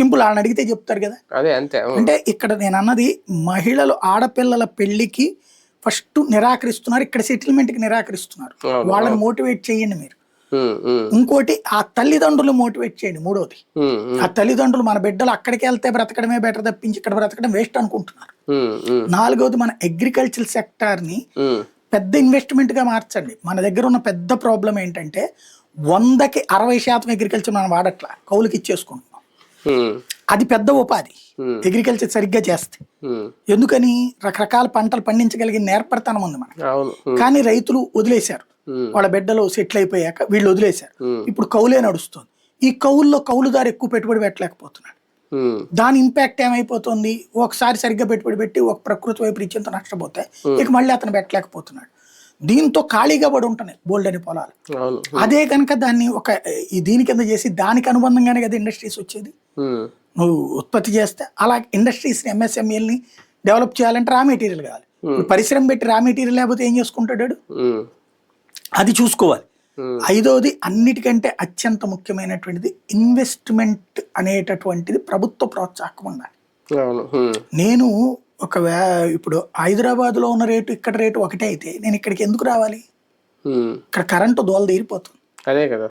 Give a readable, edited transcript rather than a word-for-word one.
Simple వాళ్ళని అడిగితే చెప్తారు కదా. అదే అంతే. అంటే ఇక్కడ నేను అన్నది మహిళలు ఆడపిల్లల పెళ్లికి ఫస్ట్ నిరాకరిస్తున్నారు, ఇక్కడ సెటిల్మెంట్ కి నిరాకరిస్తున్నారు. వాళ్ళని మోటివేట్ చేయండి మీరు. ఇంకోటి ఆ తల్లిదండ్రులు మోటివేట్ చేయండి. మూడోది ఆ తల్లిదండ్రులు మన బిడ్డలు అక్కడికి వెళ్తే బ్రతకడమే బెటర్ తప్పించి ఇక్కడ బ్రతకడం వేస్ట్ అనుకుంటున్నారు. నాలుగోది మన అగ్రికల్చర్ సెక్టార్ ని పెద్ద ఇన్వెస్ట్మెంట్ గా మార్చండి. మన దగ్గర ఉన్న పెద్ద ప్రాబ్లం ఏంటంటే 100కి 60% అగ్రికల్చర్ మనం వాడట్లా, కౌలుకి ఇచ్చేసుకుంటున్నాం. అది పెద్ద ఉపాధి అగ్రికల్చర్ సరిగ్గా చేస్తే. ఎందుకని రకరకాల పంటలు పండించగలిగిన నేర్పడతనం ఉంది మనకి. కానీ రైతులు వదిలేశారు, వాళ్ళ బిడ్డలు సెటిల్ అయిపోయాక వీళ్ళు వదిలేశారు. ఇప్పుడు కౌలే నడుస్తుంది. ఈ కౌల్లో కౌలుదారు ఎక్కువ పెట్టుబడి పెట్టలేకపోతున్నాడు. దాని ఇంపాక్ట్ ఏమైపోతుంది, ఒకసారి సరిగ్గా పెట్టుబడి పెట్టి ఒక ప్రకృతి వైపరీత్యంతో నష్టపోతే ఇక మళ్ళీ అతను పెట్టలేకపోతున్నాడు. దీంతో ఖాళీగా పడి ఉంటున్నాయి బోల్డ్ అని పొలాలు. అదే కనుక దాన్ని ఒక దీని కింద చేసి దానికి అనుబంధంగానే కదా ఇండస్ట్రీస్ వచ్చేది. నువ్వు ఉత్పత్తి చేస్తే అలా ఇండస్ట్రీస్ ని ఎంఎస్ఎంఈల్ని డెవలప్ చేయాలంటే రా మెటీరియల్ కావాలి. పరిశ్రమ పెట్టి రా మెటీరియల్ లేకపోతే ఏం చేసుకుంటాడు, అది చూసుకోవాలి. ఐదోది అన్నిటికంటే అత్యంత ముఖ్యమైనటువంటిది ఇన్వెస్ట్మెంట్ అనేటటువంటిది ప్రభుత్వ ప్రోత్సాహం ఉండాలి. నేను ఇప్పుడు హైదరాబాద్ లో ఉన్న రేటు ఇక్కడ రేటు ఒకటే అయితే నేను ఇక్కడికి ఎందుకు రావాలి? ఇక్కడ కరెంటు దోల తీరిపోతుంది. అదే కదా.